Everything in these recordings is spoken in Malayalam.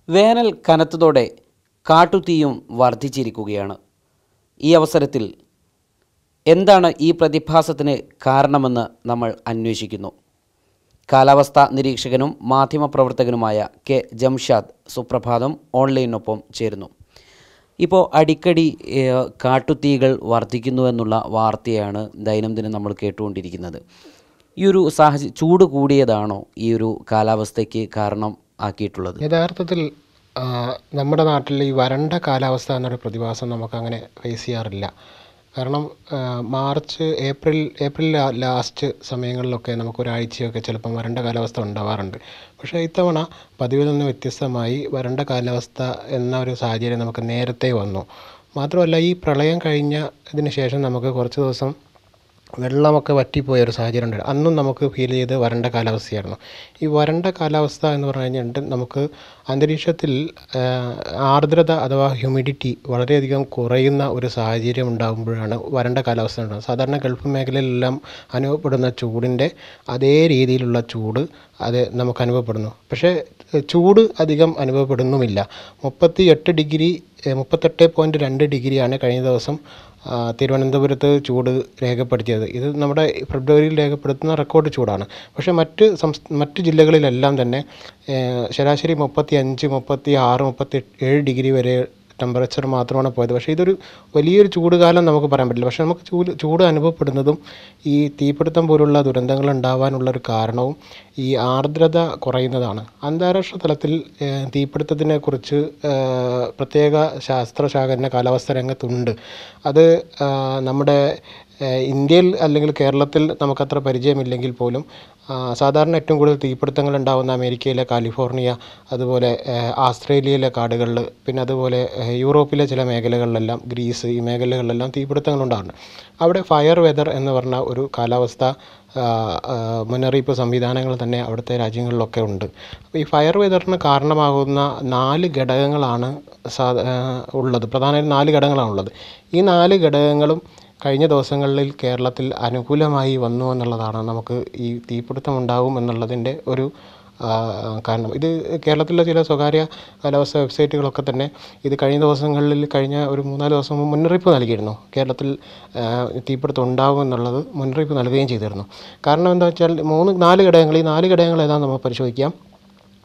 വേനൽ കനത്തതോടെ കാട്ടുതീയും വർദ്ധിച്ചിരിക്കുകയാണ്. ഈ അവസരത്തിൽ എന്താണ് ഈ പ്രതിഭാസത്തിന് കാരണമെന്ന് നമ്മൾ അന്വേഷിക്കുന്നു. കാലാവസ്ഥാ നിരീക്ഷകനും മാധ്യമപ്രവർത്തകനുമായ കെ ജംഷാദ് സുപ്രഭാതം ഓൺലൈനൊപ്പം ചേരുന്നു. ഇപ്പോൾ അടിക്കടി കാട്ടുതീകൾ വർദ്ധിക്കുന്നുവെന്നുള്ള വാർത്തയാണ് ദൈനംദിനം നമ്മൾ കേട്ടുകൊണ്ടിരിക്കുന്നത്. ഈ ഒരു ചൂട് കൂടിയതാണോ ഈ ഒരു കാലാവസ്ഥയ്ക്ക് കാരണം ആക്കിയിട്ടുള്ളത്? യഥാർത്ഥത്തിൽ നമ്മുടെ നാട്ടിൽ ഈ വരണ്ട കാലാവസ്ഥ എന്നൊരു പ്രതിഭാസം നമുക്കങ്ങനെ ഫേസ് ചെയ്യാറില്ല. കാരണം മാർച്ച് ഏപ്രിൽ ലാസ്റ്റ് സമയങ്ങളിലൊക്കെ നമുക്കൊരാഴ്ചയൊക്കെ ചിലപ്പം വരണ്ട കാലാവസ്ഥ ഉണ്ടാവാറുണ്ട്. പക്ഷേ ഇത്തവണ പതിവിൽ നിന്ന് വ്യത്യസ്തമായി വരണ്ട കാലാവസ്ഥ എന്ന ഒരു സാഹചര്യം നമുക്ക് നേരത്തെ വന്നു. മാത്രമല്ല, ഈ പ്രളയം കഴിഞ്ഞതിന് ശേഷം നമുക്ക് കുറച്ച് ദിവസം വെള്ളമൊക്കെ വറ്റിപ്പോയൊരു സാഹചര്യം ഉണ്ട്. അന്നും നമുക്ക് ഫീൽ ചെയ്ത് വരണ്ട കാലാവസ്ഥയായിരുന്നു. ഈ വരണ്ട കാലാവസ്ഥ എന്ന് പറഞ്ഞു കഴിഞ്ഞിട്ട് നമുക്ക് അന്തരീക്ഷത്തിൽ ആർദ്രത അഥവാ ഹ്യൂമിഡിറ്റി വളരെയധികം കുറയുന്ന ഒരു സാഹചര്യം ഉണ്ടാകുമ്പോഴാണ് വരണ്ട കാലാവസ്ഥ ഉണ്ടാകുന്നത്. സാധാരണ ഗൾഫ് മേഖലയിലെല്ലാം അനുഭവപ്പെടുന്ന ചൂടിൻ്റെ അതേ രീതിയിലുള്ള ചൂട് അത് നമുക്ക് അനുഭവപ്പെടുന്നു. പക്ഷേ ചൂട് അധികം അനുഭവപ്പെടുന്നുമില്ല. 38.2 ഡിഗ്രിയാണ് കഴിഞ്ഞ ദിവസം തിരുവനന്തപുരത്ത് ചൂട് രേഖപ്പെടുത്തിയത്. ഇത് നമ്മുടെ ഫെബ്രുവരിയിൽ രേഖപ്പെടുത്തുന്ന റെക്കോർഡ് ചൂടാണ്. പക്ഷേ മറ്റ് ജില്ലകളിലെല്ലാം തന്നെ ശരാശരി 35, 36, 37 ഡിഗ്രി വരെ ടെമ്പറേച്ചർ മാത്രമാണ് പോയത്. പക്ഷേ ഇതൊരു വലിയൊരു ചൂട് കാലം നമുക്ക് പറയാൻ പറ്റില്ല. പക്ഷേ നമുക്ക് ചൂട് അനുഭവപ്പെടുന്നതും ഈ തീപിടുത്തം പോലുള്ള ദുരന്തങ്ങൾ ഉണ്ടാവാനുള്ളൊരു കാരണവും ഈ ആർദ്രത കുറയുന്നതാണ്. അന്താരാഷ്ട്ര തലത്തിൽ തീപിടുത്തത്തിനെ കുറിച്ച് പ്രത്യേക ശാസ്ത്രശാഖ തന്നെ കാലാവസ്ഥാ രംഗത്തുണ്ട്. അത് നമ്മുടെ ഇന്ത്യയിൽ അല്ലെങ്കിൽ കേരളത്തിൽ നമുക്കത്ര പരിചയമില്ലെങ്കിൽ പോലും സാധാരണ ഏറ്റവും കൂടുതൽ തീപിടുത്തങ്ങൾ ഉണ്ടാകുന്ന അമേരിക്കയിലെ കാലിഫോർണിയ, അതുപോലെ ആസ്ട്രേലിയയിലെ കാടുകളിൽ, പിന്നെ അതുപോലെ യൂറോപ്പിലെ ചില മേഖലകളിലെല്ലാം, ഗ്രീസ്, ഈ മേഖലകളിലെല്ലാം തീപിടുത്തങ്ങൾ ഉണ്ടാകുന്നുണ്ട്. അവിടെ ഫയർ വെതർ എന്ന് പറഞ്ഞ ഒരു കാലാവസ്ഥ മുന്നറിയിപ്പ് സംവിധാനങ്ങൾ തന്നെ അവിടുത്തെ രാജ്യങ്ങളിലൊക്കെ ഉണ്ട്. അപ്പോൾ ഈ ഫയർ വെതറിന് കാരണമാകുന്ന 4 ഘടകങ്ങളാണ് ഉള്ളത്. പ്രധാനമായും 4 ഘടകങ്ങളാണുള്ളത്. ഈ 4 ഘടകങ്ങളും കഴിഞ്ഞ ദിവസങ്ങളിൽ കേരളത്തിൽ അനുകൂലമായി വന്നു എന്നുള്ളതാണ് നമുക്ക് ഈ തീപിടുത്തം ഉണ്ടാകും എന്നുള്ളതിൻ്റെ ഒരു കാരണം. ഇത് കേരളത്തിലെ ചില സ്വകാര്യ കാലാവസ്ഥ വെബ്സൈറ്റുകളൊക്കെ തന്നെ ഇത് കഴിഞ്ഞ ഒരു 3-4 ദിവസം മുമ്പ് മുന്നറിയിപ്പ് നൽകിയിരുന്നു. കേരളത്തിൽ തീപിടുത്തം ഉണ്ടാകും എന്നുള്ളത് മുന്നറിയിപ്പ് നൽകുകയും ചെയ്തിരുന്നു. കാരണം എന്താ വെച്ചാൽ 4 ഘടകങ്ങൾ. ഈ 4 ഘടകങ്ങൾ ഏതാണെന്ന് നമുക്ക് പരിശോധിക്കാം.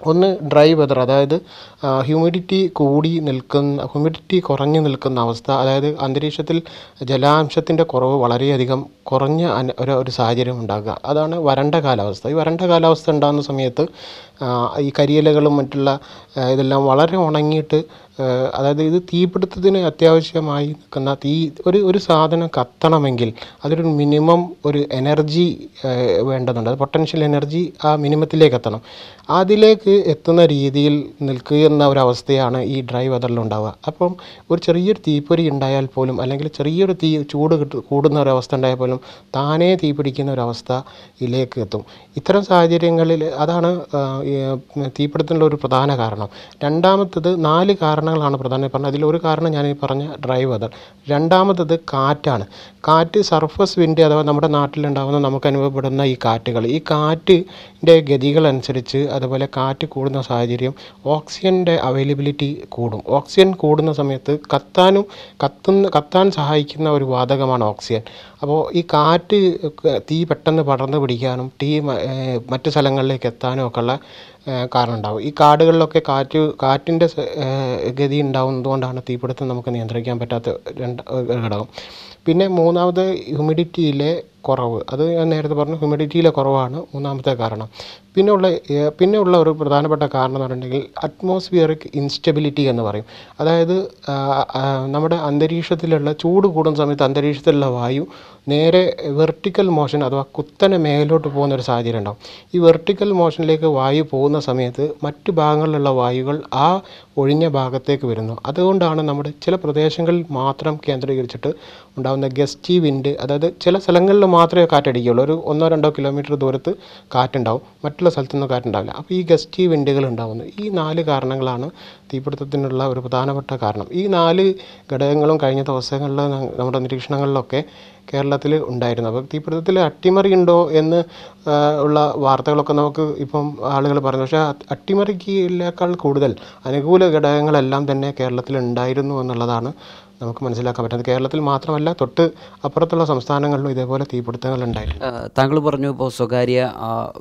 ഒന്ന്, ഡ്രൈ വെതർ, അതായത് ഹ്യൂമിഡിറ്റി കുറഞ്ഞു നിൽക്കുന്ന അവസ്ഥ. അതായത് അന്തരീക്ഷത്തിൽ ജലാംശത്തിൻ്റെ കുറവ് വളരെയധികം കുറഞ്ഞ ഒരു സാഹചര്യം ഉണ്ടാകുക. അതാണ് വരണ്ട കാലാവസ്ഥ. ഈ വരണ്ട കാലാവസ്ഥ ഉണ്ടാകുന്ന സമയത്ത് ഈ കരിയിലകളും മറ്റുള്ള ഇതെല്ലാം വളരെ ഉണങ്ങിയിട്ട്, അതായത് ഇത് തീപിടുത്തത്തിന് അത്യാവശ്യമായി നിൽക്കുന്ന ഒരു സാധനം കത്തണമെങ്കിൽ അതൊരു മിനിമം ഒരു എനർജി വേണ്ടതുണ്ട്. അത് പൊട്ടൻഷ്യൽ എനർജി ആ മിനിമത്തിലേക്ക് എത്തണം. അതിലേക്ക് എത്തുന്ന രീതിയിൽ നിൽക്കുന്ന ഒരവസ്ഥയാണ് ഈ ഡ്രൈ വെതറിലുണ്ടാവുക. അപ്പം ഒരു ചെറിയൊരു തീപ്പൊരി ഉണ്ടായാൽ പോലും, അല്ലെങ്കിൽ ചെറിയൊരു ചൂട് കൂടുന്ന ഒരവസ്ഥ ഉണ്ടായാൽ പോലും താനേ തീ പിടിക്കുന്ന ഒരവസ്ഥയിലേക്ക് എത്തും. ഇത്തരം സാഹചര്യങ്ങളിൽ അതാണ് തീപിടുത്തത്തിനുള്ള ഒരു പ്രധാന കാരണം. രണ്ടാമത്തത് 4 കാരണങ്ങളാണ് പ്രധാനമായി പറഞ്ഞത്. അതിലൊരു കാരണം ഞാൻ ഈ പറഞ്ഞ ഡ്രൈ വെതർ. രണ്ടാമത്തത് കാറ്റാണ്. കാറ്റ്, സർഫസ് വിൻഡ് അഥവാ നമ്മുടെ നാട്ടിലുണ്ടാകുന്ന നമുക്ക് അനുഭവപ്പെടുന്ന ഈ കാറ്റുകൾ, ഈ കാറ്റിൻ്റെ ഗതികളനുസരിച്ച്, അതുപോലെ കാറ്റ് കൂടുന്ന സാഹചര്യം ഓക്സിജൻ്റെ അവൈലബിലിറ്റി കൂടും. ഓക്സിജൻ കൂടുന്ന സമയത്ത് കത്താൻ സഹായിക്കുന്ന ഒരു വാതകമാണ് ഓക്സിജൻ. അപ്പോൾ ഈ തീ പെട്ടെന്ന് പടർന്ന് പിടിക്കാനും മറ്റ് സ്ഥലങ്ങളിലേക്ക് എത്താനും ഒക്കെയുള്ള കാരണം ഉണ്ടാകും. ഈ കാടുകളിലൊക്കെ കാറ്റിൻ്റെ ഗതി ഉണ്ടാകുന്നതുകൊണ്ടാണ് തീപിടുത്തം നമുക്ക് നിയന്ത്രിക്കാൻ പറ്റാത്ത ഘടകം. പിന്നെ മൂന്നാമത് ഹ്യൂമിഡിറ്റിയിലെ കുറവ്. അത് ഞാൻ നേരത്തെ പറഞ്ഞു, ഹ്യൂമിഡിറ്റിയിലെ കുറവാണ് മൂന്നാമത്തെ കാരണം. പിന്നെയുള്ള ഒരു പ്രധാനപ്പെട്ട കാരണം എന്ന് പറഞ്ഞിട്ടുണ്ടെങ്കിൽ അറ്റ്മോസ്ഫിയറിക് ഇൻസ്റ്റബിലിറ്റി എന്ന് പറയും. അതായത് നമ്മുടെ അന്തരീക്ഷത്തിലുള്ള ചൂട് കൂടുന്ന സമയത്ത് അന്തരീക്ഷത്തിലുള്ള വായു നേരെ വെർട്ടിക്കൽ മോഷൻ അഥവാ കുത്തനെ മേലോട്ട് പോകുന്ന ഒരു സാഹചര്യം ഉണ്ടാകും. ഈ വെർട്ടിക്കൽ മോഷനിലേക്ക് വായു പോകുന്ന സമയത്ത് മറ്റു ഭാഗങ്ങളിലുള്ള വായുകൾ ആ ഒഴിഞ്ഞ ഭാഗത്തേക്ക് വരുന്നു. അതുകൊണ്ടാണ് നമ്മുടെ ചില പ്രദേശങ്ങളിൽ മാത്രം കേന്ദ്രീകരിച്ചിട്ട് ഉണ്ടാകുന്ന ഗസ്റ്റി വിൻഡ്, അതായത് ചില സ്ഥലങ്ങളിൽ മാത്രമേ കാറ്റടിക്കുകയുള്ളൂ. ഒരു 1-2 കിലോമീറ്റർ ദൂരത്ത് കാറ്റുണ്ടാവും, മറ്റുള്ള സ്ഥലത്തൊന്നും കാറ്റുണ്ടാവില്ല. അപ്പോൾ ഈ ഗസ്റ്റി വിൻഡുകൾ ഉണ്ടാകുന്നു. ഈ 4 കാരണങ്ങളാണ് തീപിടുത്തത്തിനുള്ള ഒരു പ്രധാനപ്പെട്ട കാരണം. ഈ 4 ഘടകങ്ങളും കഴിഞ്ഞ ദിവസങ്ങളിൽ നമ്മുടെ നിരീക്ഷണങ്ങളിലൊക്കെ കേരളത്തിൽ ഉണ്ടായിരുന്നു. അപ്പോൾ തീപിടുത്തത്തിൽ അട്ടിമറി ഉണ്ടോ എന്ന് ഉള്ള വാർത്തകളൊക്കെ നമുക്ക് ഇപ്പം ആളുകൾ പറഞ്ഞു. പക്ഷേ അട്ടിമറിക്കേക്കാൾ കൂടുതൽ അനുകൂല ഘടകങ്ങളെല്ലാം തന്നെ കേരളത്തിൽ ഉണ്ടായിരുന്നു എന്നുള്ളതാണ് നമുക്ക് മനസ്സിലാക്കാൻ പറ്റുന്നത്. കേരളത്തിൽ മാത്രമല്ല, തൊട്ട് അപ്പുറത്തുള്ള സംസ്ഥാനങ്ങളിലും ഇതേപോലെ തീപിടുത്തങ്ങൾ ഉണ്ടായിരുന്നു. താങ്കൾ പറഞ്ഞു ഇപ്പോൾ സ്വകാര്യ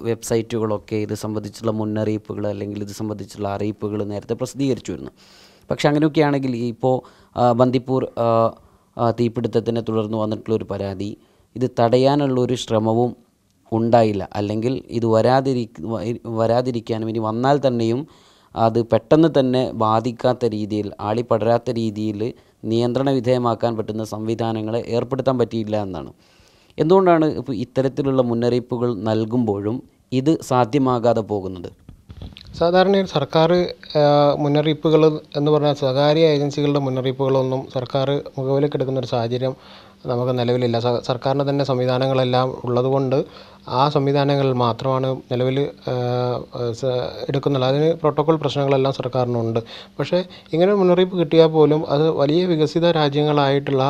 വെബ്സൈറ്റുകളൊക്കെ ഇത് സംബന്ധിച്ചുള്ള മുന്നറിയിപ്പുകൾ അല്ലെങ്കിൽ ഇത് സംബന്ധിച്ചുള്ള അറിയിപ്പുകൾ നേരത്തെ പ്രസിദ്ധീകരിച്ചു വരുന്നു. പക്ഷെ അങ്ങനെയൊക്കെയാണെങ്കിൽ ഇപ്പോൾ ബന്ദിപ്പൂർ തീപിടുത്തത്തിനെ തുടർന്ന് വന്നിട്ടുള്ളൊരു പരാതി, ഇത് തടയാനുള്ളൊരു ശ്രമവും ഉണ്ടായില്ല, അല്ലെങ്കിൽ ഇത് വരാതിരിക്കാനും ഇനി വന്നാൽ തന്നെയും അത് പെട്ടെന്ന് തന്നെ ബാധിക്കാത്ത രീതിയിൽ, ആളിപ്പടരാത്ത രീതിയിൽ നിയന്ത്രണ വിധേയമാക്കാൻ പറ്റുന്ന സംവിധാനങ്ങളെ ഏർപ്പെടുത്താൻ പറ്റിയില്ല എന്നാണ്. എന്തുകൊണ്ടാണ് ഇപ്പോൾ ഇത്തരത്തിലുള്ള മുന്നറിയിപ്പുകൾ നൽകുമ്പോഴും ഇത് സാധ്യമാകാതെ പോകുന്നത്? സാധാരണ സർക്കാർ മുന്നറിയിപ്പുകൾ എന്ന് പറഞ്ഞാൽ സ്വകാര്യ ഏജൻസികളുടെ മുന്നറിയിപ്പുകളൊന്നും സർക്കാർ മുഖവിലക്കെടുക്കുന്ന ഒരു സാഹചര്യം നമുക്ക് നിലവിലില്ല. സർക്കാരിന് തന്നെ സംവിധാനങ്ങളെല്ലാം ഉള്ളതുകൊണ്ട് ആ സംവിധാനങ്ങളിൽ മാത്രമാണ് നിലവിൽ എടുക്കുന്നുള്ളത്. അതിന് പ്രോട്ടോക്കോൾ പ്രശ്നങ്ങളെല്ലാം സർക്കാരിനുണ്ട്. പക്ഷേ ഇങ്ങനെ മുന്നറിയിപ്പ് കിട്ടിയാൽ പോലും അത് വലിയ വികസിത രാജ്യങ്ങളായിട്ടുള്ള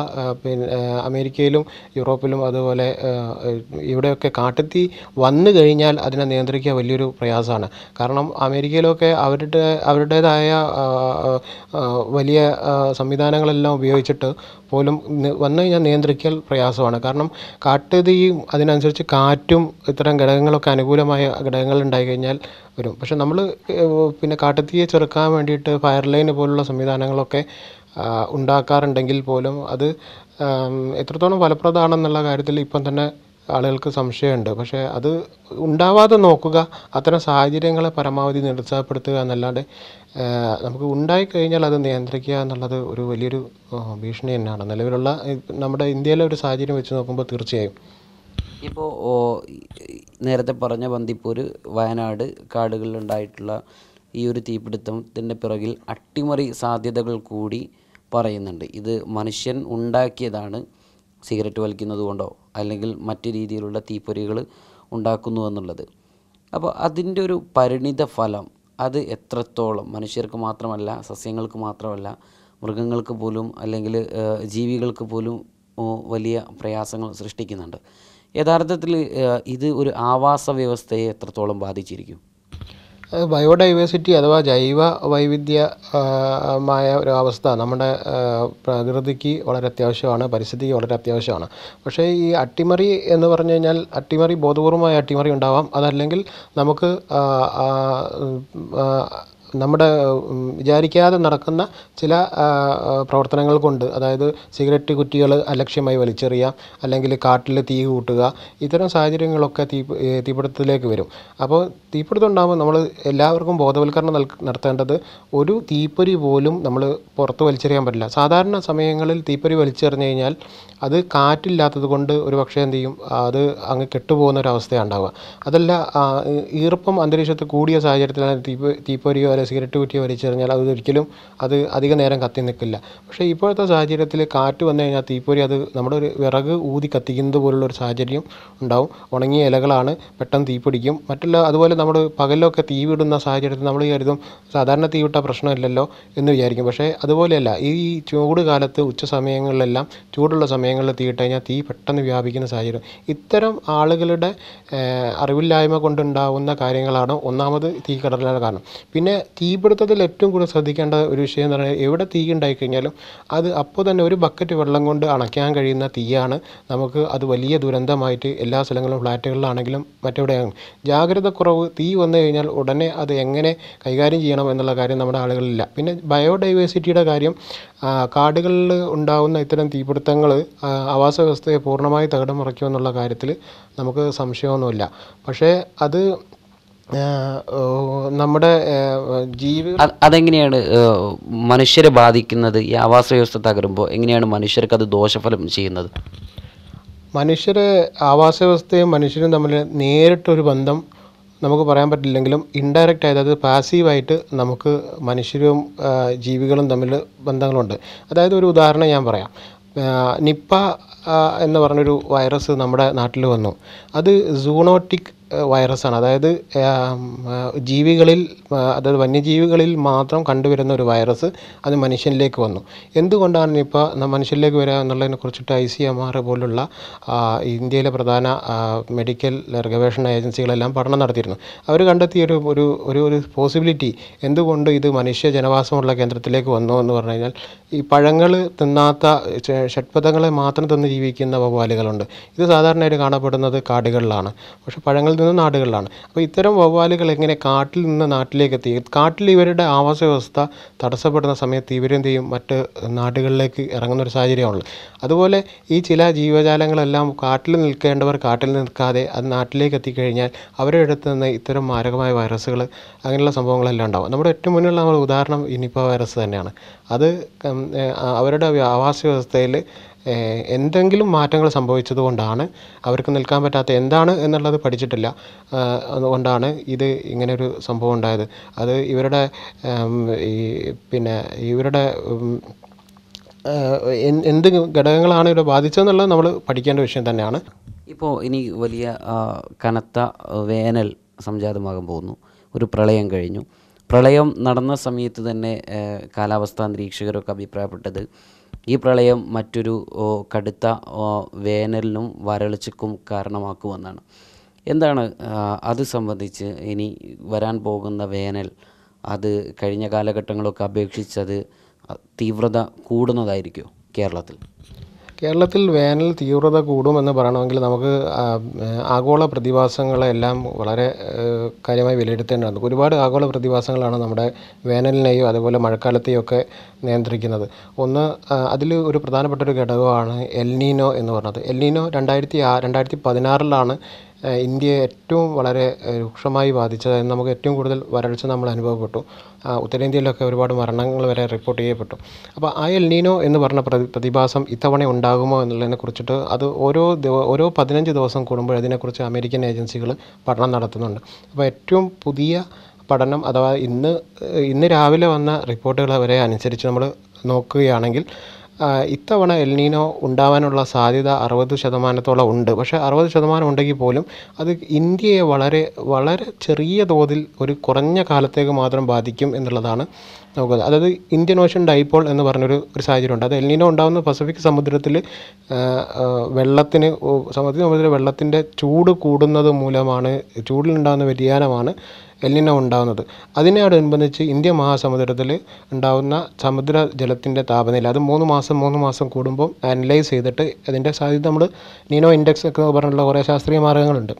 അമേരിക്കയിലും യൂറോപ്പിലും അതുപോലെ ഇവിടെയൊക്കെ കാട്ടുതീ വന്നു കഴിഞ്ഞാൽ അതിനെ നിയന്ത്രിക്കുക വലിയൊരു പ്രയാസമാണ്. കാരണം അമേരിക്കയിലൊക്കെ അവരുടേതായ വലിയ സംവിധാനങ്ങളെല്ലാം ഉപയോഗിച്ചിട്ട് പോലും വന്നു കഴിഞ്ഞാൽ നിയന്ത്രിക്കൽ പ്രയാസമാണ്. കാരണം കാട്ടുതീയും അതിനനുസരിച്ച് കാറ്റും ഇത്തരം ഘടകങ്ങളൊക്കെ അനുകൂലമായ ഘടകങ്ങൾ ഉണ്ടായി കഴിഞ്ഞാൽ വരും. പക്ഷെ നമ്മൾ കാട്ടുതീയെ ചെറുക്കാൻ വേണ്ടിയിട്ട് ഫയർ ലൈൻ പോലുള്ള സംവിധാനങ്ങളൊക്കെ ഉണ്ടാക്കാറുണ്ടെങ്കിൽ പോലും അത് എത്രത്തോളം ഫലപ്രദമാണെന്നുള്ള കാര്യത്തിൽ ഇപ്പം തന്നെ ആളുകൾക്ക് സംശയമുണ്ട്. പക്ഷേ അത് ഉണ്ടാവാതെ നോക്കുക, അത്തരം സാഹചര്യങ്ങളെ പരമാവധി നിരുത്സാഹപ്പെടുത്തുക എന്നല്ലാതെ നമുക്ക് ഉണ്ടായിക്കഴിഞ്ഞാൽ അത് നിയന്ത്രിക്കുക എന്നുള്ളത് ഒരു വലിയൊരു ഭീഷണി തന്നെയാണ്. നിലവിലുള്ള നമ്മുടെ ഇന്ത്യയിലെ ഒരു സാഹചര്യം വെച്ച് നോക്കുമ്പോൾ തീർച്ചയായും ഇപ്പോൾ നേരത്തെ പറഞ്ഞ ബന്ദിപ്പൂർ, വയനാട് കാടുകളിലുണ്ടായിട്ടുള്ള ഈ ഒരു തീപിടുത്തത്തിൻ്റെ പിറകിൽ അട്ടിമറി സാധ്യതകൾ കൂടി പറയുന്നുണ്ട്. ഇത് മനുഷ്യൻ ഉണ്ടാക്കിയതാണ്, സിഗരറ്റ് വലിക്കുന്നത് കൊണ്ടോ അല്ലെങ്കിൽ മറ്റു രീതിയിലുള്ള തീപ്പൊരികൾ ഉണ്ടാക്കുന്നു എന്നുള്ളത്. അപ്പോൾ അതിൻ്റെ ഒരു പരിണിത ഫലം അത് എത്രത്തോളം മനുഷ്യർക്ക് മാത്രമല്ല, സസ്യങ്ങൾക്ക് മാത്രമല്ല, മൃഗങ്ങൾക്ക് പോലും അല്ലെങ്കിൽ ജീവികൾക്ക് പോലും വലിയ പ്രയാസങ്ങൾ സൃഷ്ടിക്കുന്നുണ്ട്. യഥാർത്ഥത്തിൽ ഇത് ഒരു ആവാസ വ്യവസ്ഥയെ എത്രത്തോളം ബാധിച്ചിരിക്കും? ബയോഡൈവേഴ്സിറ്റി അഥവാ ജൈവ വൈവിധ്യമായ ഒരു അവസ്ഥ നമ്മുടെ പ്രകൃതിക്ക് വളരെ അത്യാവശ്യമാണ്, പരിസ്ഥിതിക്ക് വളരെ അത്യാവശ്യമാണ്. പക്ഷേ ഈ അട്ടിമറി എന്ന് പറഞ്ഞു കഴിഞ്ഞാൽ അട്ടിമറി ബോധപൂർവമായ അട്ടിമറി ഉണ്ടാവാം. അതല്ലെങ്കിൽ നമുക്ക് നമ്മുടെ വിചാരിക്കാതെ നടക്കുന്ന ചില പ്രവർത്തനങ്ങൾ കൊണ്ട്, അതായത് സിഗരറ്റ് കുറ്റികൾ അലക്ഷ്യമായി വലിച്ചെറിയുക, അല്ലെങ്കിൽ കാട്ടിൽ തീ കൂട്ടുക, ഇത്തരം സാഹചര്യങ്ങളൊക്കെ തീപിടുത്തത്തിലേക്ക് വരും. അപ്പോൾ തീപിടുത്തം ഉണ്ടാകുമ്പോൾ നമ്മൾ എല്ലാവർക്കും ബോധവൽക്കരണം നടത്തേണ്ടത്, ഒരു തീപ്പൊരി പോലും നമ്മൾ പുറത്ത് വലിച്ചെറിയാൻ പറ്റില്ല. സാധാരണ സമയങ്ങളിൽ തീപ്പൊരി വലിച്ചെറിഞ്ഞു കഴിഞ്ഞാൽ അത് കാറ്റില്ലാത്തത് കൊണ്ട് ഒരു പക്ഷേ എന്ത് ചെയ്യും, അത് അങ്ങ് കെട്ടുപോകുന്ന ഒരു അവസ്ഥയാണ് ഉണ്ടാവുക. അതല്ല, ഈർപ്പം അന്തരീക്ഷത്തിൽ കൂടിയ സാഹചര്യത്തിലാണ് തീപ്പൊരിയോ അല്ലെങ്കിൽ സിഗരറ്റ് കുറ്റിയോ വലിച്ചെറിഞ്ഞാൽ അത് അധിക നേരം കത്തി നിൽക്കില്ല. പക്ഷേ ഇപ്പോഴത്തെ സാഹചര്യത്തിൽ കാറ്റ് വന്നു കഴിഞ്ഞാൽ തീപ്പൊരി അത് നമ്മുടെ ഒരു വിറക് ഊതി കത്തിക്കുന്നത് പോലുള്ളൊരു സാഹചര്യം ഉണ്ടാവും. ഉണങ്ങിയ ഇലകളാണ്, പെട്ടെന്ന് തീപിടിക്കും. അതുപോലെ നമ്മൾ പകലിലൊക്കെ തീ വിടുന്ന സാഹചര്യത്തിൽ നമ്മൾ കരുതും സാധാരണ തീ വിട്ട പ്രശ്നമില്ലല്ലോ എന്ന് വിചാരിക്കും. പക്ഷേ അതുപോലെയല്ല. ഈ ചൂട് കാലത്ത് ഉച്ച സമയങ്ങളിലെല്ലാം, ചൂടുള്ള സമയങ്ങളിൽ തീ ഇട്ട് കഴിഞ്ഞാൽ തീ പെട്ടെന്ന് വ്യാപിക്കുന്ന സാഹചര്യം. ഇത്തരം ആളുകളുടെ അറിവില്ലായ്മ കൊണ്ടുണ്ടാകുന്ന കാര്യങ്ങളാണ് ഒന്നാമത് തീ കടലാനുള്ള കാരണം. പിന്നെ തീപിടുത്തത്തിൽ ഏറ്റവും കൂടുതൽ ശ്രദ്ധിക്കേണ്ട ഒരു വിഷയം എന്ന് പറഞ്ഞാൽ, എവിടെ തീ ഉണ്ടായിക്കഴിഞ്ഞാലും അത് അപ്പോൾ തന്നെ ഒരു ബക്കറ്റ് വെള്ളം കൊണ്ട് അണയ്ക്കാൻ കഴിയുന്ന തീയാണ്. നമുക്ക് അത് വലിയ ദുരന്തമായിട്ട് എല്ലാ സ്ഥലങ്ങളിലും, ഫ്ലാറ്റുകളിലാണെങ്കിലും മറ്റെവിടെയാണെങ്കിലും ജാഗ്രത കുറവ്, തീ വന്നു കഴിഞ്ഞാൽ ഉടനെ അത് എങ്ങനെ കൈകാര്യം ചെയ്യണം എന്നുള്ള കാര്യം നമ്മുടെ ആളുകളിലില്ല. പിന്നെ ബയോഡൈവേഴ്സിറ്റിയുടെ കാര്യം, കാടുകളിൽ ഉണ്ടാകുന്ന ഇത്തരം തീപിടുത്തങ്ങൾ ആവാസ വ്യവസ്ഥയെ പൂർണ്ണമായി തകിടം മറിക്കുമെന്നുള്ള കാര്യത്തിൽ നമുക്ക് സംശയമൊന്നുമില്ല. പക്ഷേ അത് നമ്മുടെ അതെങ്ങനെയാണ് മനുഷ്യരെ ബാധിക്കുന്നത്? ഈ ആവാസ വ്യവസ്ഥ തകരുമ്പോൾ എങ്ങനെയാണ് മനുഷ്യർക്ക് അത് ദോഷഫലം ചെയ്യുന്നത്? ആവാസ വ്യവസ്ഥയും മനുഷ്യരും തമ്മിൽ നേരിട്ടൊരു ബന്ധം നമുക്ക് പറയാൻ പറ്റില്ലെങ്കിലും ഇൻഡയറക്റ്റ് ആയിട്ട്, അതായത് പാസീവായിട്ട് നമുക്ക് മനുഷ്യരും ജീവികളും തമ്മിൽ ബന്ധങ്ങളുണ്ട്. അതായത് ഒരു ഉദാഹരണം ഞാൻ പറയാം. നിപ്പ എന്ന് പറഞ്ഞൊരു വൈറസ് നമ്മുടെ നാട്ടിൽ വന്നു. അത് സൂണോട്ടിക് വൈറസാണ്. അതായത് ജീവികളിൽ അതായത് വന്യജീവികളിൽ മാത്രം കണ്ടുവരുന്ന ഒരു വൈറസ് അത് മനുഷ്യനിലേക്ക് വന്നു. എന്തുകൊണ്ടാണ് നിപ്പ മനുഷ്യനിലേക്ക് വരിക എന്നുള്ളതിനെ കുറിച്ചിട്ട് ICMR പോലുള്ള ഇന്ത്യയിലെ പ്രധാന മെഡിക്കൽ ഗവേഷണ ഏജൻസികളെല്ലാം പഠനം നടത്തിയിരുന്നു. അവർ കണ്ടെത്തിയ ഒരു പോസിബിലിറ്റി, എന്തുകൊണ്ട് ഇത് മനുഷ്യ ജനവാസമുള്ള കേന്ദ്രത്തിലേക്ക് വന്നു എന്ന് പറഞ്ഞു കഴിഞ്ഞാൽ, ഈ പഴങ്ങൾ തിന്നാത്ത ഷഡ്പദങ്ങളെ മാത്രം തിന്ന് ജീവിക്കുന്ന വവ്വാലുകളുണ്ട്. ഇത് സാധാരണയായിട്ട് കാണപ്പെടുന്നത് കാടുകളിലാണ്, പക്ഷേ പഴങ്ങളിൽ നിന്ന് നാടുകളിലാണ്. അപ്പോൾ ഇത്തരം വവ്വാലുകൾ എങ്ങനെ കാട്ടിൽ നിന്ന് നാട്ടിലേക്ക് എത്തി? കാട്ടിൽ ഇവരുടെ ആവാസ വ്യവസ്ഥ തടസ്സപ്പെടുന്ന സമയത്ത് ഇവരെന്ത് ചെയ്യും? മറ്റ് നാടുകളിലേക്ക് ഇറങ്ങുന്നൊരു സാഹചര്യമാണുള്ളത്. അതുപോലെ ഈ ചില ജീവജാലങ്ങളെല്ലാം കാട്ടിൽ നിൽക്കേണ്ടവർ കാട്ടിൽ നിൽക്കാതെ അത് നാട്ടിലേക്ക് എത്തിക്കഴിഞ്ഞാൽ അവരുടെ അടുത്ത് നിന്ന് ഇത്തരം മാരകമായ വൈറസുകൾ അങ്ങനെയുള്ള സംഭവങ്ങളെല്ലാം ഉണ്ടാകും. നമ്മുടെ ഏറ്റവും മുന്നിലുള്ള നമ്മുടെ ഉദാഹരണം ഈ നിപ്പ വൈറസ് തന്നെയാണ്. അത് അവരുടെ ആവാസ വ്യവസ്ഥയിൽ എന്തെങ്കിലും മാറ്റങ്ങൾ സംഭവിച്ചതുകൊണ്ടാണ്, അവർക്ക് നിൽക്കാൻ പറ്റാത്ത എന്താണ് എന്നുള്ളത് പഠിച്ചിട്ടില്ല, അതുകൊണ്ടാണ് ഇത് ഇങ്ങനെയൊരു സംഭവം ഉണ്ടായത്. അത് ഇവരുടെ ഇവരുടെ എന്ത് ഘടകങ്ങളാണ് ഇവരെ ബാധിച്ചതെന്നുള്ളത് നമ്മൾ പഠിക്കേണ്ട വിഷയം തന്നെയാണ്. ഇപ്പോൾ ഇനി വലിയ കനത്ത വേനൽ സംജാതമാകാൻ പോകുന്നു. ഒരു പ്രളയം കഴിഞ്ഞു. പ്രളയം നടന്ന സമയത്ത് തന്നെ കാലാവസ്ഥാ നിരീക്ഷകരൊക്കെ അഭിപ്രായപ്പെട്ടത് ഈ പ്രളയം മറ്റൊരു കടുത്ത വേനലിനും വരൾച്ചയ്ക്കും കാരണമാക്കുമെന്നാണ്. എന്താണ് അത് സംബന്ധിച്ച് ഇനി വരാൻ പോകുന്ന വേനൽ അത് കഴിഞ്ഞ കാലഘട്ടങ്ങളൊക്കെ അപേക്ഷിച്ചത് തീവ്രത കൂടുന്നതായിരിക്കുമോ കേരളത്തിൽ? കേരളത്തിൽ വേനൽ തീവ്രത കൂടുമെന്ന് പറയണമെങ്കിൽ നമുക്ക് ആഗോള പ്രതിഭാസങ്ങളെല്ലാം വളരെ കാര്യമായി വിലയിരുത്തേണ്ടതുണ്ട്. ഒരുപാട് ആഗോള പ്രതിഭാസങ്ങളാണ് നമ്മുടെ വേനലിനെയും അതുപോലെ മഴക്കാലത്തെയും ഒക്കെ നിയന്ത്രിക്കുന്നത്. ഒന്ന്, അതിൽ ഒരു പ്രധാനപ്പെട്ട ഒരു ഘടകമാണ് എൽനീനോ എന്ന് പറഞ്ഞത്. എൽനീനോ 2016 ഇന്ത്യയെ ഏറ്റവും വളരെ രൂക്ഷമായി ബാധിച്ചത്. നമുക്ക് ഏറ്റവും കൂടുതൽ വരൾച്ച നമ്മൾ അനുഭവപ്പെട്ടു. ഉത്തരേന്ത്യയിലൊക്കെ ഒരുപാട് മരണങ്ങൾ വരെ റിപ്പോർട്ട് ചെയ്യപ്പെട്ടു. അപ്പോൾ ആ എൽനീനോ എന്ന് പറഞ്ഞ പ്രതിഭാസം ഇത്തവണ ഉണ്ടാകുമോ എന്നുള്ളതിനെ കുറിച്ചിട്ട് അത് ഓരോ 15 ദിവസം കൂടുമ്പോൾ അതിനെക്കുറിച്ച് അമേരിക്കൻ ഏജൻസികൾ പഠനം നടത്തുന്നുണ്ട്. അപ്പോൾ ഏറ്റവും പുതിയ പഠനം, അഥവാ ഇന്ന് രാവിലെ വന്ന റിപ്പോർട്ടുകൾ വരെ അനുസരിച്ച് നമ്മൾ നോക്കുകയാണെങ്കിൽ ഇത്തവണ എൽനീനോ ഉണ്ടാവാനുള്ള സാധ്യത 60% ഉണ്ട്. പക്ഷേ 60% ഉണ്ടെങ്കിൽ പോലും അത് ഇന്ത്യയെ വളരെ വളരെ ചെറിയ തോതിൽ ഒരു കുറഞ്ഞ കാലത്തേക്ക് മാത്രം ബാധിക്കും എന്നുള്ളതാണ് നോക്കുന്നത്. അതായത് ഇന്ത്യൻ ഓഷ്യൻ ഡൈപോൾ എന്ന് പറഞ്ഞൊരു സാഹചര്യമുണ്ട്. അത് എൽനീനോ ഉണ്ടാകുന്ന പസഫിക് സമുദ്രത്തിൽ വെള്ളത്തിൻ്റെ ചൂട് കൂടുന്നത് മൂലമാണ്, ചൂടിലുണ്ടാകുന്ന വ്യതിയാനമാണ് എൽനിനോ ഉണ്ടാകുന്നത്. അതിനോടനുബന്ധിച്ച് ഇന്ത്യൻ മഹാസമുദ്രത്തിൽ ഉണ്ടാകുന്ന സമുദ്രജലത്തിൻ്റെ താപനില അത് 3 മാസം കൂടുമ്പോൾ അനലൈസ് ചെയ്തിട്ട് അതിൻ്റെ സാധ്യത നമ്മൾ നീനോ ഇൻഡെക്സ് ഒക്കെ പറഞ്ഞിട്ടുള്ള കുറേ ശാസ്ത്രീയ മാർഗ്ഗങ്ങളുണ്ട്.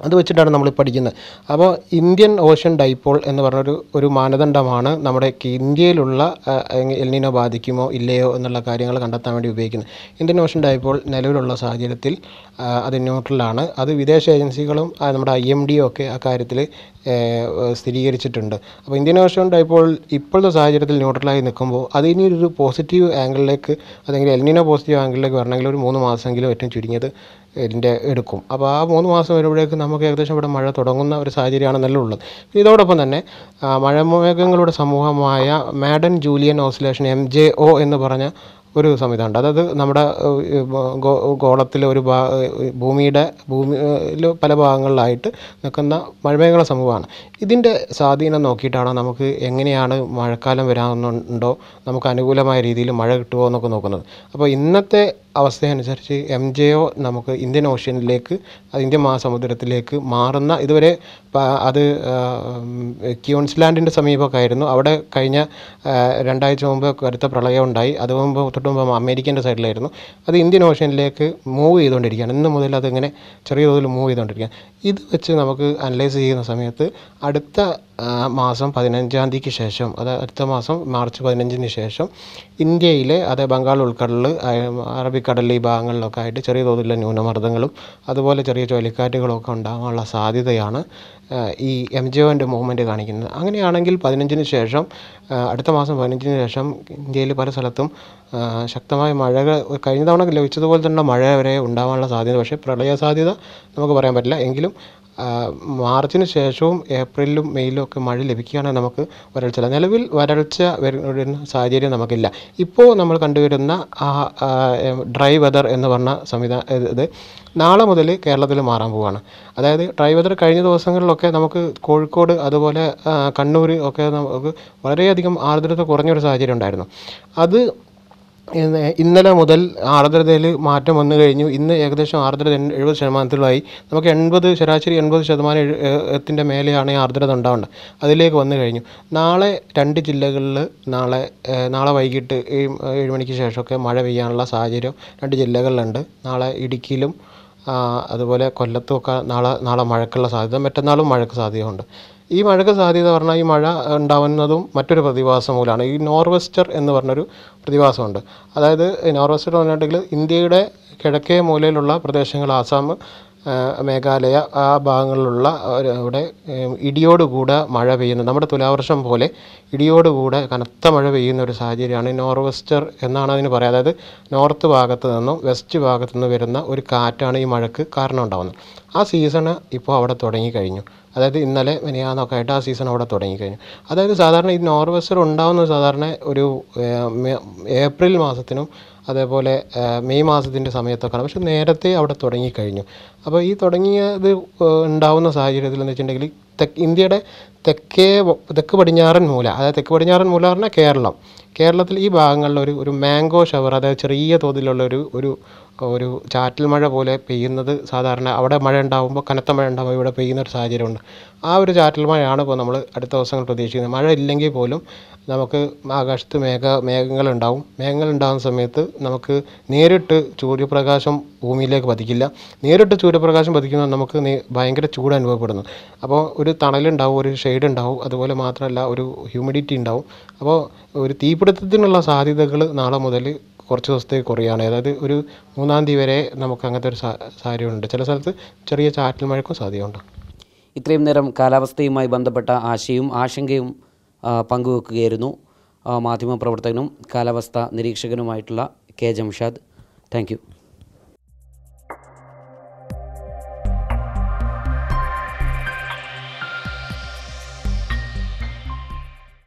അത് വെച്ചിട്ടാണ് നമ്മൾ പഠിക്കുന്നത്. അപ്പോൾ ഇന്ത്യൻ ഓഷ്യൻ ഡൈപോൾ എന്ന് പറഞ്ഞൊരു മാനദണ്ഡമാണ് നമ്മുടെ ഇന്ത്യയിലുള്ള എൽനിനോ ബാധിക്കുമോ ഇല്ലയോ എന്നുള്ള കാര്യങ്ങൾ കണ്ടെത്താൻ വേണ്ടി ഉപയോഗിക്കുന്നത്. ഇന്ത്യൻ ഓഷ്യൻ ഡൈപോൾ നിലവിലുള്ള സാഹചര്യത്തിൽ അത് ന്യൂട്രലാണ്. അത് വിദേശ ഏജൻസികളും നമ്മുടെ IMD ഒക്കെ ആ കാര്യത്തിൽ സ്ഥിരീകരിച്ചിട്ടുണ്ട്. അപ്പോൾ ഇന്ത്യൻ ഓഷ്യൻ ഡൈപോൾ ഇപ്പോഴത്തെ സാഹചര്യത്തിൽ ന്യൂട്രലായി നിൽക്കുമ്പോൾ അതിനി ഒരു പോസിറ്റീവ് ആംഗിളിലേക്ക്, അല്ലെങ്കിൽ എൽനിനോ പോസിറ്റീവ് ആംഗിളിലേക്ക് വരണമെങ്കിൽ ഒരു 3 മാസമെങ്കിലും ഏറ്റവും ചുരുങ്ങിയത് ഇതിൻ്റെ എടുക്കും. അപ്പോൾ ആ 3 മാസം വരുമ്പോഴേക്ക് നമുക്ക് ഏകദേശം ഇവിടെ മഴ തുടങ്ങുന്ന ഒരു സാഹചര്യമാണ് നിലവിലുള്ളത്. ഇതോടൊപ്പം തന്നെ മഴമേഘങ്ങളുടെ സമൂഹമായ മാഡൻ ജൂലിയൻ ഓസിലേഷൻ MJO എന്ന് പറഞ്ഞ ഒരു സംവിധാനമുണ്ട്. അതായത് നമ്മുടെ ഗോളത്തിലെ ഭൂമിയിൽ പല ഭാഗങ്ങളിലായിട്ട് നിൽക്കുന്ന മഴമേഘങ്ങളുടെ സമൂഹമാണ്. ഇതിൻ്റെ സ്വാധീനം നോക്കിയിട്ടാണ് നമുക്ക് എങ്ങനെയാണ് മഴക്കാലം വരാനുണ്ടോ, നമുക്ക് അനുകൂലമായ രീതിയിൽ മഴ കിട്ടുമോ എന്നൊക്കെ നോക്കുന്നത്. അപ്പോൾ ഇന്നത്തെ അവസ്ഥയനുസരിച്ച് MJO നമുക്ക് ഇന്ത്യൻ ഓഷ്യനിലേക്ക്, ഇന്ത്യൻ മഹാസമുദ്രത്തിലേക്ക് മാറുന്ന, ഇതുവരെ അത് ക്യൂൻസ്ലാൻഡിൻ്റെ സമീപമൊക്കെ ആയിരുന്നു. അവിടെ കഴിഞ്ഞ 2 ആഴ്ച മുമ്പ് കടുത്ത പ്രളയം ഉണ്ടായി. അത് തൊട്ട് മുമ്പ് അമേരിക്കൻ്റെ സൈഡിലായിരുന്നു. അത് ഇന്ത്യൻ ഓഷ്യനിലേക്ക് മൂവ് ചെയ്തുകൊണ്ടിരിക്കുകയാണ്. ഇന്ന് മുതൽ അതിങ്ങനെ ചെറിയ തോതിൽ മൂവ് ചെയ്തുകൊണ്ടിരിക്കുകയാണ്. ഇത് വെച്ച് നമുക്ക് അനലൈസ് ചെയ്യുന്ന സമയത്ത് അടുത്ത മാസം 15-ാം തീയതിക്ക് ശേഷം, അതായത് അടുത്ത മാസം മാർച്ച് 15-ന് ശേഷം ഇന്ത്യയിലെ, അതായത് ബംഗാൾ ഉൾക്കടൽ, അറബിക്കടൽ ഈ ഭാഗങ്ങളിലൊക്കെ ആയിട്ട് ചെറിയ തോതിലുള്ള ന്യൂനമർദ്ദങ്ങളും അതുപോലെ ചെറിയ ചുഴലിക്കാറ്റുകളൊക്കെ ഉണ്ടാകാനുള്ള സാധ്യതയാണ് ഈ MJOൻ്റെ മൂവ്മെൻറ്റ് കാണിക്കുന്നത്. അങ്ങനെയാണെങ്കിൽ 15-ന് ശേഷം, അടുത്ത മാസം 15-ന് ശേഷം ഇന്ത്യയിൽ പല സ്ഥലത്തും ശക്തമായ മഴകൾ കഴിഞ്ഞ തവണ ലഭിച്ചതുപോലെ തന്നെ മഴ വരെ ഉണ്ടാകാനുള്ള സാധ്യത. പക്ഷേ പ്രളയ സാധ്യത നമുക്ക് പറയാൻ പറ്റില്ല. എങ്കിലും മാർച്ചിന് ശേഷവും ഏപ്രിലും മെയിലും ഒക്കെ മഴ ലഭിക്കുകയാണെങ്കിൽ നമുക്ക് വരൾച്ച നിലവിൽ വരൾച്ച വരുന്ന സാഹചര്യം നമുക്കില്ല. ഇപ്പോൾ നമ്മൾ കണ്ടുവരുന്ന ഡ്രൈ വെതർ എന്ന് പറഞ്ഞ ഇത് നാളെ മുതൽ കേരളത്തിൽ മാറാൻ പോവുകയാണ്. അതായത് ഡ്രൈ വെതർ കഴിഞ്ഞ ദിവസങ്ങളിലൊക്കെ നമുക്ക് കോഴിക്കോട് അതുപോലെ കണ്ണൂർ ഒക്കെ നമുക്ക് വളരെയധികം ആർദ്രത കുറഞ്ഞൊരു സാഹചര്യം ഉണ്ടായിരുന്നു. അത് ഇന്നലെ മുതൽ ആർദ്രതയിൽ മാറ്റം വന്നു കഴിഞ്ഞു. ഇന്ന് ഏകദേശം ആർദ്രത 70%-ായി. നമുക്ക് ശരാശരി 80%-ത്തിൻ്റെ മേലെയാണ് ഈ ആർദ്രത ഉണ്ടാവേണ്ടത്. അതിലേക്ക് വന്നു കഴിഞ്ഞു. നാളെ 2 ജില്ലകളിൽ നാളെ വൈകിട്ട് 7 മണിക്ക് ശേഷമൊക്കെ മഴ പെയ്യാനുള്ള സാഹചര്യം 2 ജില്ലകളിലുണ്ട്. നാളെ ഇടുക്കിയിലും അതുപോലെ കൊല്ലത്തുമൊക്കെ നാളെ മഴയ്ക്കുള്ള സാധ്യത, മറ്റന്നാളും മഴയ്ക്ക് സാധ്യതയുണ്ട്. ഈ മഴയ്ക്ക് സാധ്യത പറഞ്ഞാൽ ഈ മഴ ഉണ്ടാവുന്നതും മറ്റൊരു പ്രതിഭാസം മൂലമാണ്. ഈ നോർവെസ്റ്റർ എന്ന് പറഞ്ഞൊരു പ്രതിഭാസമുണ്ട്. അതായത് നോർവെസ്റ്റർ എന്ന് പറഞ്ഞിട്ടുണ്ടെങ്കിൽ ഇന്ത്യയുടെ കിഴക്കേ മൂലയിലുള്ള പ്രദേശങ്ങൾ, ആസാം, മേഘാലയ, ആ ഭാഗങ്ങളിലുള്ള ഇവിടെ ഇടിയോടുകൂടെ മഴ പെയ്യുന്ന, നമ്മുടെ തുലാവർഷം പോലെ ഇടിയോടുകൂടെ കനത്ത മഴ പെയ്യുന്ന ഒരു സാഹചര്യമാണ് നോർവെസ്റ്റർ എന്നാണ് അതിന് പറയുക. അതായത് നോർത്ത് ഭാഗത്ത് നിന്നും വെസ്റ്റ് ഭാഗത്തു നിന്ന് വരുന്ന ഒരു കാറ്റാണ് ഈ മഴയ്ക്ക് കാരണം ഉണ്ടാകുന്നത്. ആ സീസണ് ഇപ്പോൾ അവിടെ തുടങ്ങിക്കഴിഞ്ഞു. അതായത് ഇന്നലെ മിനിയാന്നൊക്കെ ആയിട്ട് ആ സീസൺ അവിടെ തുടങ്ങിക്കഴിഞ്ഞു. അതായത് സാധാരണ ഈ നോർവെസ്റ്റർ ഉണ്ടാകുന്നത് സാധാരണ ഒരു ഏപ്രിൽ മാസത്തിനും അതേപോലെ മെയ് മാസത്തിൻ്റെ സമയത്തൊക്കെയാണ്. പക്ഷെ നേരത്തെ അവിടെ തുടങ്ങിക്കഴിഞ്ഞു. അപ്പോൾ ഈ തുടങ്ങിയത് ഉണ്ടാവുന്ന സാഹചര്യത്തിൽ എന്ന് വെച്ചിട്ടുണ്ടെങ്കിൽ ഇന്ത്യയുടെ തെക്ക് പടിഞ്ഞാറൻ മൂല, അതായത് തെക്ക് പടിഞ്ഞാറൻ മൂല പറഞ്ഞാൽ കേരളത്തിൽ ഈ ഭാഗങ്ങളിൽ ഒരു മാംഗോ ഷവർ, അതായത് ചെറിയ തോതിലുള്ള ഒരു ചാറ്റൽ മഴ പോലെ പെയ്യുന്നത് സാധാരണ അവിടെ മഴ ഉണ്ടാകുമ്പോൾ, കനത്ത മഴ ഉണ്ടാകുമ്പോൾ ഇവിടെ പെയ്യുന്ന ഒരു സാഹചര്യമുണ്ട്. ആ ഒരു ചാറ്റൽ മഴയാണ് ഇപ്പോൾ നമ്മൾ അടുത്ത ദിവസങ്ങൾ പ്രതീക്ഷിക്കുന്നത്. മഴ ഇല്ലെങ്കിൽ പോലും നമുക്ക് ആകാശത്ത് മേഘങ്ങളുണ്ടാവും. മേഘങ്ങളുണ്ടാകുന്ന സമയത്ത് നമുക്ക് നേരിട്ട് സൂര്യപ്രകാശം ഭൂമിയിലേക്ക് പതിക്കില്ല. നേരിട്ട് സൂര്യപ്രകാശം പതിക്കുമ്പോൾ നമുക്ക് ഭയങ്കര ചൂട് അനുഭവപ്പെടുന്നു. അപ്പോൾ ഒരു തണലുണ്ടാവും, ഒരു ഷെയ്ഡ് ഉണ്ടാവും. അതുപോലെ മാത്രമല്ല ഒരു ഹ്യൂമിഡിറ്റി ഉണ്ടാവും. അപ്പോൾ ഒരു തീപിടുത്തത്തിനുള്ള സാധ്യതകൾ നാളെ മുതൽ കുറച്ച് ദിവസത്തേക്ക് കുറയാണ്. അതായത് ഒരു 3-ാം തീയതി വരെ നമുക്ക് അങ്ങനത്തെ ഒരു സാഹചര്യമുണ്ട്. ചില സ്ഥലത്ത് ചെറിയ ചാറ്റൽ മഴയ്ക്കും സാധ്യതയുണ്ട്. ഇത്രയും നേരം കാലാവസ്ഥയുമായി ബന്ധപ്പെട്ട ആശങ്കയും പങ്കുവെക്കുകയായിരുന്നു മാധ്യമപ്രവർത്തകനും കാലാവസ്ഥ നിരീക്ഷകനുമായിട്ടുള്ള കെ ജംഷാദ്. Thank U.